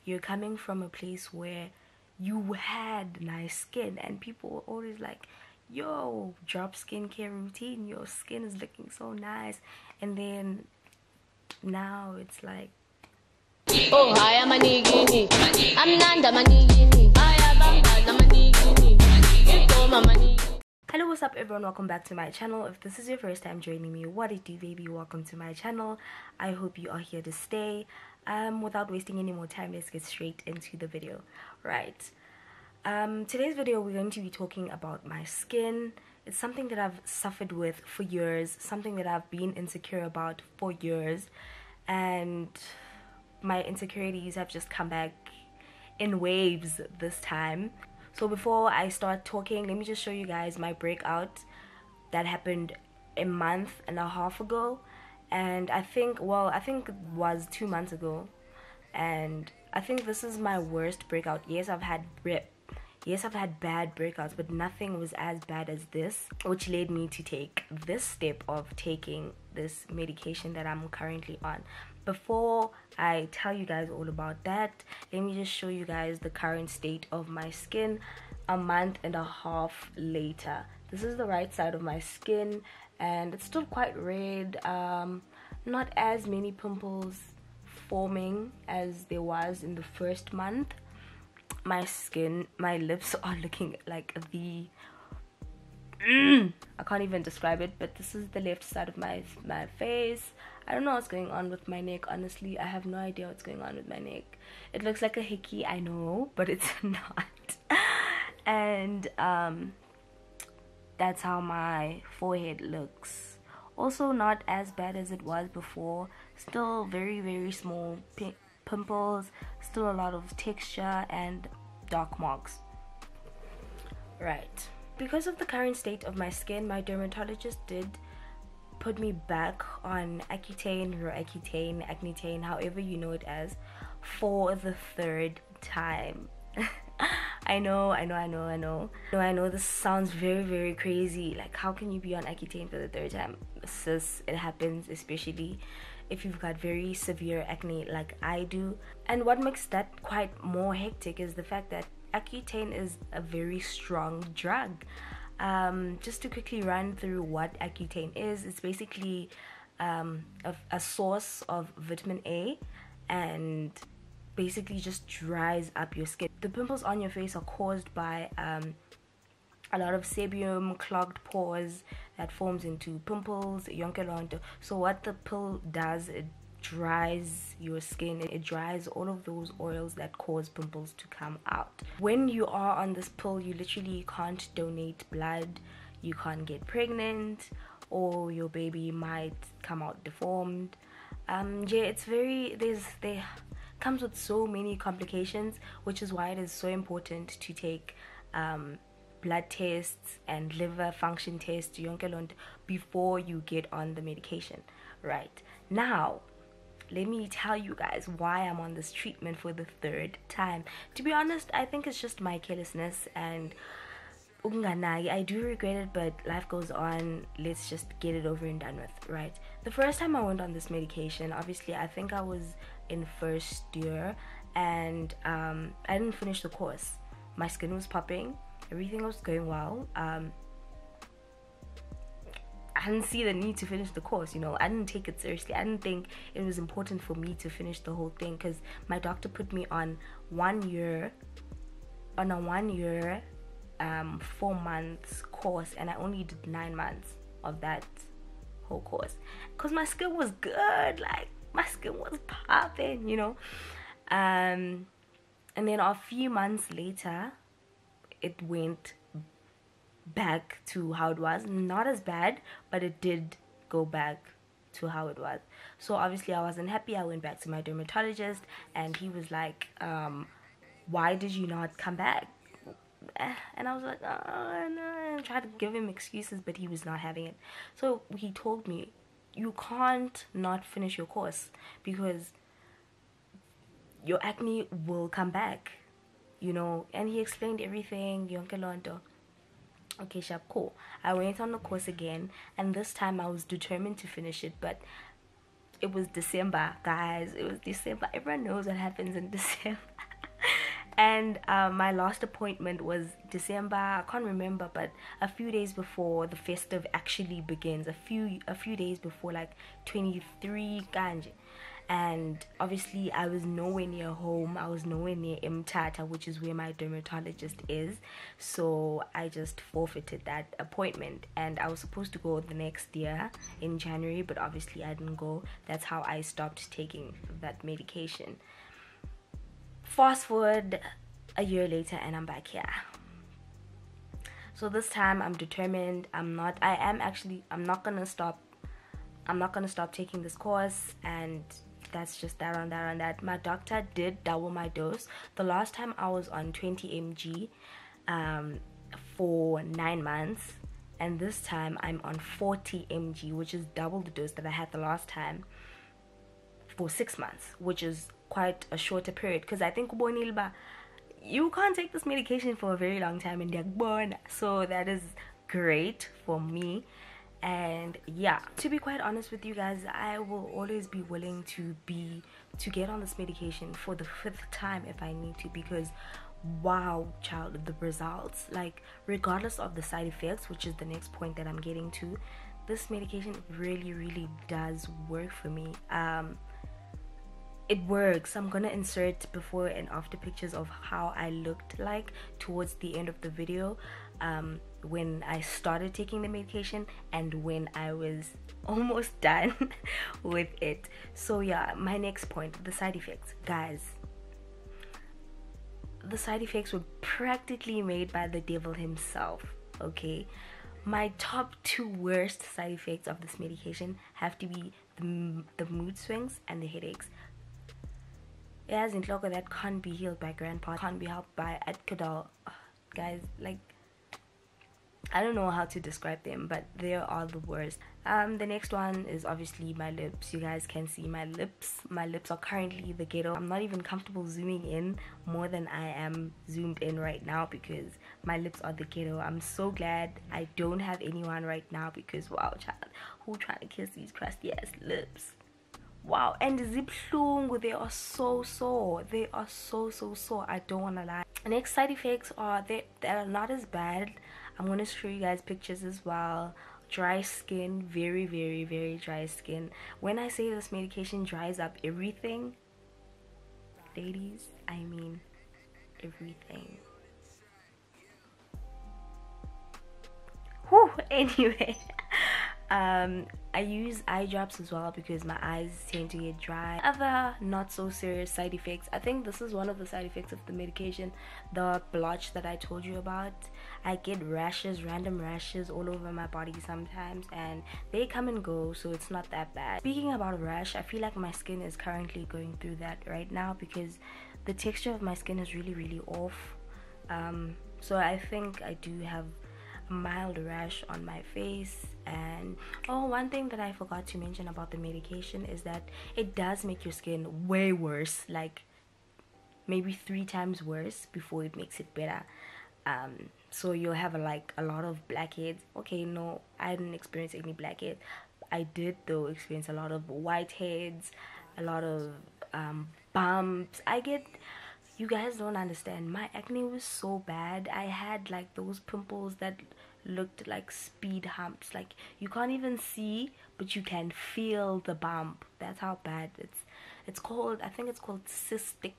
you're coming from a place where you had nice skin and people were always like, yo, drop skincare routine, your skin is looking so nice, and then now it's like, oh, I am a nigini. I'm Nanda Manigini. I am a Manigini. hello, what's up everyone, welcome back to my channel. If this is your first time joining me, what it do baby, welcome to my channel. I hope you are here to stay. Without wasting any more time, let's get straight into the video. Right, today's video we're going to be talking about my skin. It's something that I've suffered with for years, something that I've been insecure about for years, and my insecurities have just come back in waves this time. So before I start talking, let me just show you guys my breakout that happened a month and a half ago, and I think it was 2 months ago, and I think this is my worst breakout. Yes, I've had bad breakouts, but nothing was as bad as this, which led me to take this step of taking this medication that I'm currently on. Before I tell you guys all about that, let me just show you guys the current state of my skin a month and a half later. This is the right side of my skin, and it's still quite red. Not as many pimples forming as there was in the first month. My skin, my lips are looking like the I can't even describe it, but this is the left side of my face. I don't know what's going on with my neck, honestly. I have no idea what's going on with my neck. It looks like a hickey, I know, but it's not. And that's how my forehead looks. Also not as bad as it was before. Still very small pimples, still a lot of texture and dark marks. Right, because of the current state of my skin, my dermatologist did put me back on Accutane, Roaccutane, Acnetane, however you know it as, for the third time. I know this sounds very crazy. Like, how can you be on Accutane for the third time? Sis, it happens, especially if you've got very severe acne like I do. And what makes that quite more hectic is the fact that Accutane is a very strong drug. Just to quickly run through what Accutane is, it's basically a source of vitamin A, and basically just dries up your skin. The pimples on your face are caused by a lot of sebum, clogged pores that forms into pimples, yonke. So what the pill does, it dries your skin. It dries all of those oils that cause pimples to come out. When you are on this pill, you literally can't donate blood, you can't get pregnant, or your baby might come out deformed. It's they comes with so many complications, which is why it is so important to take blood tests and liver function tests before you get on the medication. Right, now let me tell you guys why I'm on this treatment for the third time. To be honest, I think it's just my carelessness and I do regret it, but life goes on. Let's just get it over and done with. Right, the first time I went on this medication, obviously I think I was in first year, and I didn't finish the course. My skin was popping, everything was going well. I didn't see the need to finish the course, I didn't take it seriously. I didn't think it was important for me to finish the whole thing, because my doctor put me on 1 year, 4 months course, and I only did 9 months of that whole course because my skin was good. Like, my skin was popping, and then a few months later it went back to how it was. Not as bad, but it did go back to how it was. So obviously I wasn't happy. I went back to my dermatologist, and he was like, why did you not come back? And I was like, oh no. I tried to give him excuses, but he was not having it. So he told me, you can't not finish your course because your acne will come back, and he explained everything. Okay, sharp, cool. I went on the course again, and this time I was determined to finish it, but it was December, guys. It was December. Everyone knows what happens in December. And my last appointment was December, I can't remember, but a few days before the festive actually begins, a few days before, like 23 kanje. And obviously I was nowhere near home. I was nowhere near UMthatha, which is where my dermatologist is, so I just forfeited that appointment. And I was supposed to go the next year in January, but obviously I didn't go. That's how I stopped taking that medication. Fast forward a year later and I'm back here. So this time I'm determined. I'm not gonna stop taking this course, and that's just that on that. My doctor did double my dose. The last time I was on 20 mg for 9 months, and this time I'm on 40 mg, which is double the dose that I had the last time, for 6 months, which is quite a shorter period, because I think you can't take this medication for a very long time in Diagbona, so that is great for me. And yeah, to be quite honest with you guys, I will always be willing to get on this medication for the 5th time if I need to, because wow, child, the results, like regardless of the side effects, which is the next point that I'm getting to, this medication really does work for me. It works. I'm gonna insert before and after pictures of how I looked like towards the end of the video, when I started taking the medication and when I was almost done with it. So yeah, my next point, the side effects. Guys, the side effects were practically made by the devil himself, okay? My top 2 worst side effects of this medication have to be the mood swings and the headaches. It has intloko that can't be healed by grandpa, can't be helped by Accutane. Guys, like, I don't know how to describe them, but they are the worst. The next one is obviously my lips. You guys can see my lips. My lips are currently the ghetto. I'm not even comfortable zooming in more than I am zoomed in right now, because my lips are the ghetto. I'm so glad I don't have anyone right now, because wow, child, who trying to kiss these crusty ass lips? Wow. And zibuhlungu, they are so sore. They are so sore. I don't want to lie. Next side effects are they are not as bad. I'm going to show you guys pictures as well. Dry skin, very dry skin. When I say this medication dries up everything, ladies, I mean everything. Whew, anyway. I use eye drops as well because my eyes tend to get dry. Other not so serious side effects, I think this is one of the side effects of the medication, the blotch that I told you about. I get rashes, random rashes all over my body sometimes, and they come and go, so it's not that bad. Speaking about rash, I feel like my skin is currently going through that right now because the texture of my skin is really off. So I think I do have a mild rash on my face. And oh, one thing that I forgot to mention about the medication is that it does make your skin way worse, like maybe 3 times worse before it makes it better. So you'll have like a lot of blackheads. Okay, no, I didn't experience any blackheads. I did though experience a lot of whiteheads, a lot of bumps. You guys don't understand, my acne was so bad. I had like those pimples that looked like speed humps, like you can't even see but you can feel the bump. That's how bad it's called. I think it's called cystic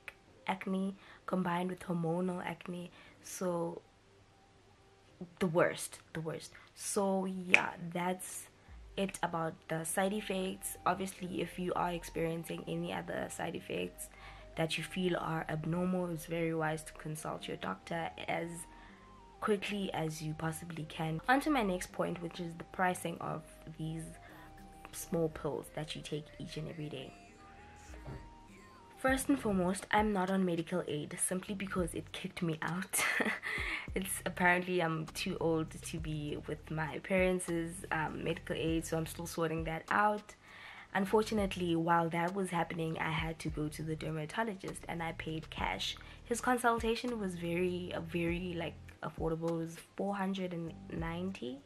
acne combined with hormonal acne. So the worst. So yeah, that's it about the side effects. Obviously, if you are experiencing any other side effects that you feel are abnormal, it's very wise to consult your doctor as quickly as you possibly can. On to my next point, which is the pricing of these small pills that you take each and every day. First and foremost, I'm not on medical aid simply because it kicked me out. It's apparently I'm too old to be with my parents' medical aid, so I'm still sorting that out. Unfortunately, while that was happening, I had to go to the dermatologist and I paid cash. His consultation was very like affordable. It was 490.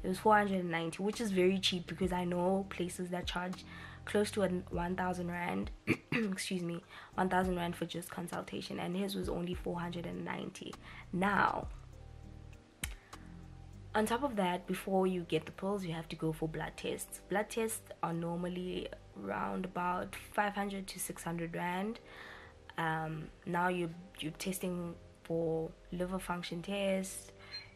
It was 490, which is very cheap because I know places that charge close to 1,000 rand. Excuse me, 1,000 rand for just consultation, and his was only 490. Now, on top of that, before you get the pills, you have to go for blood tests. Blood tests are normally around about 500 to 600 rand. Now you're testing for liver function tests,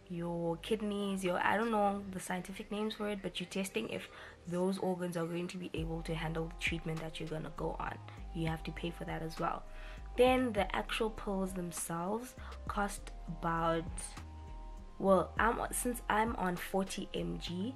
your kidneys, your, I don't know the scientific names for it, but you're testing if those organs are going to be able to handle the treatment that you're gonna go on. You have to pay for that as well. Then the actual pills themselves cost about, well, since I'm on 40 mg,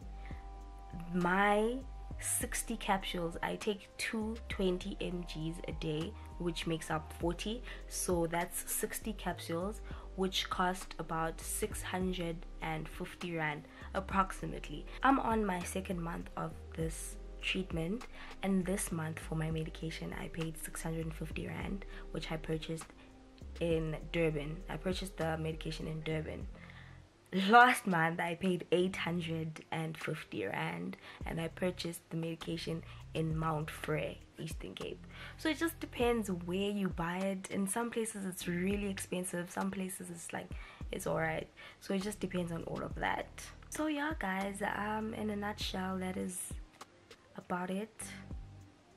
my 60 capsules, I take 220 mgs a day, which makes up 40, so that's 60 capsules, which cost about 650 rand approximately. I'm on my second month of this treatment, and this month for my medication I paid 650 rand, which I purchased in Durban. I purchased the medication in Durban. Last month I paid 850 rand, and I purchased the medication in Mount Frere, Eastern Cape. So it just depends where you buy it. In some places it's really expensive, some places it's like it's alright. So it just depends on all of that. So yeah guys, in a nutshell, that is about it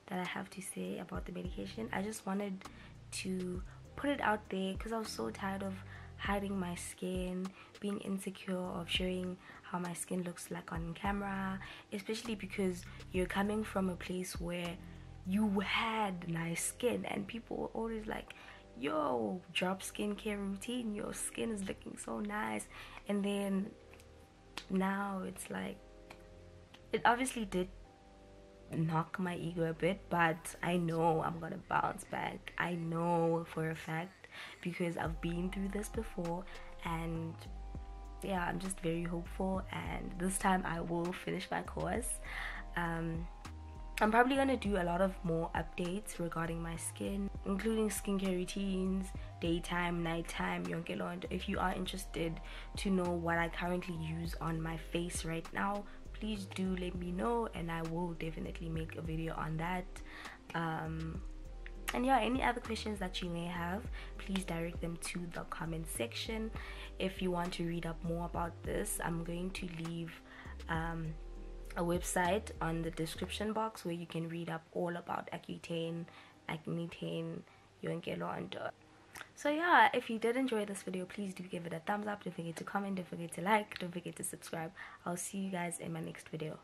that I have to say about the medication. I just wanted to put it out there because I was so tired of hiding my skin, being insecure of showing how my skin looks like on camera, especially because you're coming from a place where you had nice skin and people were always like, yo, drop skincare routine, your skin is looking so nice. And then now it's like, it obviously did knock my ego a bit, but I know I'm gonna bounce back. I know for a fact, because I've been through this before, and yeah, I'm just very hopeful, and this time I will finish my course. I'm probably gonna do a lot of more updates regarding my skin, including skincare routines, daytime, nighttime, yonke lonto. If you are interested to know what I currently use on my face right now, please do let me know, and I will definitely make a video on that. And yeah, any other questions that you may have, please direct them to the comment section. If you want to read up more about this, I'm going to leave a website on the description box where you can read up all about Accutane, Acnetane, yonke lonto. So yeah, if you did enjoy this video, please do give it a thumbs up. Don't forget to comment, don't forget to like, don't forget to subscribe. I'll see you guys in my next video.